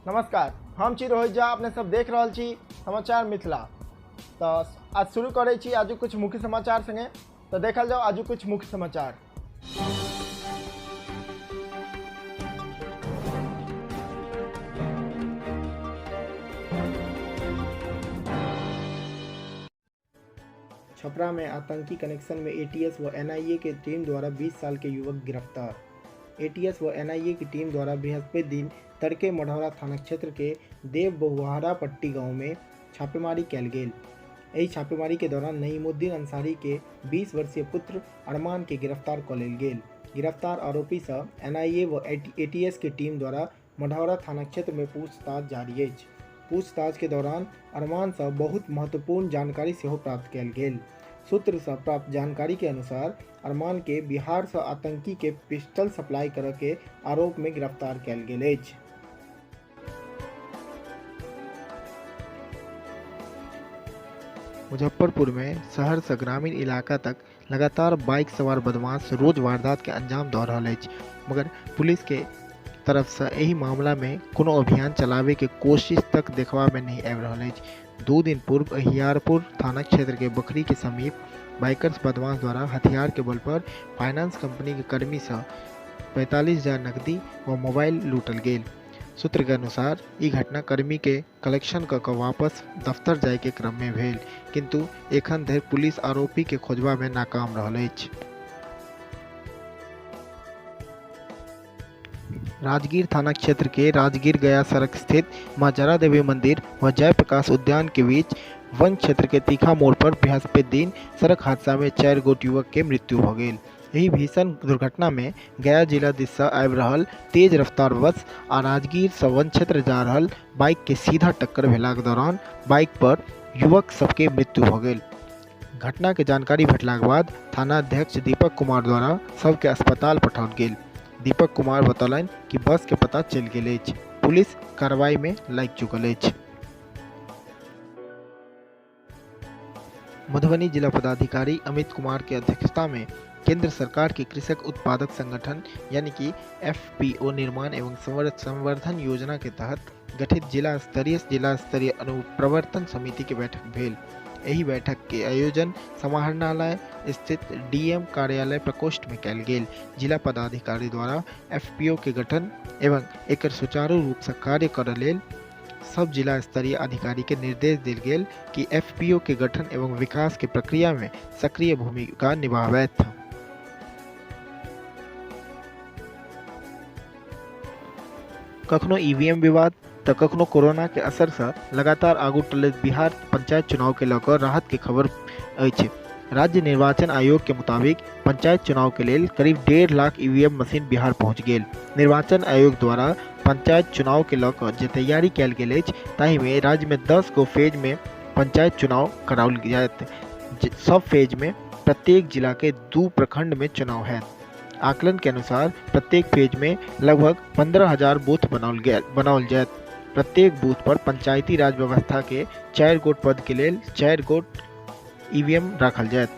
नमस्कार, हम छी रोहित झा। अपने सब देख रहल छी समाचार मिथिला। तो आज शुरू करे छी आजू कुछ मुख्य समाचार संगे। तो देखल जाओ आजू कुछ मुख्य समाचार। छपरा में आतंकी कनेक्शन में एटीएस व एनआईए की टीम द्वारा 20 साल के युवक गिरफ्तार। एटीएस व एनआईए की टीम द्वारा बृहस्पति दिन तड़के मढ़ौरा थाना क्षेत्र के देव बहुहारा पट्टी गाँव में छापेमारी कैल गेल। एही छापेमारी के दौरान नईमुद्दीन अंसारी के 20 वर्षीय पुत्र अरमान के गिरफ्तार क लेल गेल। गिरफ्तार आरोपी से एनआईए व एटीएस की टीम द्वारा मढ़ौरा थाना क्षेत्र में पूछताछ जारी अछि। पूछताछ के दौरान अरमान से बहुत महत्वपूर्ण जानकारी सेहो प्राप्त कैल गेल। सूत्र से प्राप्त जानकारी के अनुसार अरमान के बिहार से आतंकी के पिस्टल सप्लाई करे के आरोप में गिरफ्तार कैल गेल अछि। मुजफ्फरपुर में शहर से ग्रामीण इलाका तक लगातार बाइक सवार बदमाश रोज वारदात के अंजाम दऽ रहल अछि, मगर पुलिस के तरफ से एही मामला में कोनो अभियान चलावे के कोशिश तक देखबा में नहीं आबि रहल अछि। 2 दिन पूर्व अहियारपुर थाना क्षेत्र के बखरी के समीप बाइकर्स बदमाश द्वारा हथियार के बल पर फाइनेंस कंपनी के कर्मी से 45,000 नकदी व मोबाइल लूटल गेल। सूत्र के अनुसार ई घटना कर्मी के कलेक्शन क वापस दफ्तर जाय के क्रम में भेल, किंतु एखन धरि पुलिस आरोपी के खोजबा में नाकाम रहल अछि। राजगीर थाना क्षेत्र के राजगीर गया सड़क स्थित मां जरा देवी मंदिर व जयप्रकाश उद्यान के बीच वन क्षेत्र के तीखा मोड़ पर बृहस्पति दिन सड़क हादसा में 4 गोट युवक के मृत्यु भ गेल। एही भीषण दुर्घटना में गया जिला दिस से आबि रहल तेज रफ्तार बस आ राजगीर से वन क्षेत्र जा रहल बाइक के सीधा टक्कर भेलाक दौरान बाइक पर युवक सबके मृत्यु भ गेल। घटना के जानकारी भेटलाक बाद थानाध्यक्ष दीपक कुमार द्वारा सबके अस्पताल पठाओल गेल। दीपक कुमार बतौलनि कि बस के पता चल गेल अछि, पुलिस कार्रवाई में लागि चुकल अछि। मधुबनी जिला पदाधिकारी अमित कुमार के अध्यक्षता में केंद्र सरकार के कृषक उत्पादक संगठन यानी कि एफपीओ निर्माण एवं संवर्धन योजना के तहत गठित जिला स्तरीय अनुप्रवर्तन समिति की बैठक भेल। एही बैठक के आयोजन समाहरणालय स्थित डीएम कार्यालय प्रकोष्ठ में कैल गेल। जिला पदाधिकारी द्वारा एफपीओ के गठन एवं एकर सुचारू रूप से कार्य करय लेल सब जिला स्तरीय अधिकारी के निर्देश देल गेल कि एफपीओ के गठन एवं विकास के प्रक्रिया में सक्रिय भूमिका निभावैथ। कखनो ईवीएम विवाद तो कखनो कोरोना के असर से लगातार आगू टलैत बिहार पंचायत चुनाव के लऽ राहत के खबर अछि। राज्य निर्वाचन आयोग के मुताबिक पंचायत चुनाव के लेल करीब 1.5 लाख ईवीएम मशीन बिहार पहुंच गेल। निर्वाचन आयोग द्वारा पंचायत चुनाव के लऽ जे तैयारी कैल गेल अछि ताहि में राज्य में 10 गो फेज में पंचायत चुनाव कराओल जायत। सब फेज में प्रत्येक जिला के 2 प्रखंड में चुनाव है। आकलन के अनुसार प्रत्येक फेज में लगभग 15,000 बूथ बनाओल जायत। प्रत्येक बूथ पर पंचायती राज व्यवस्था के 4 गोट पद के लेल 4 गोट ईवीएम रखल जायत।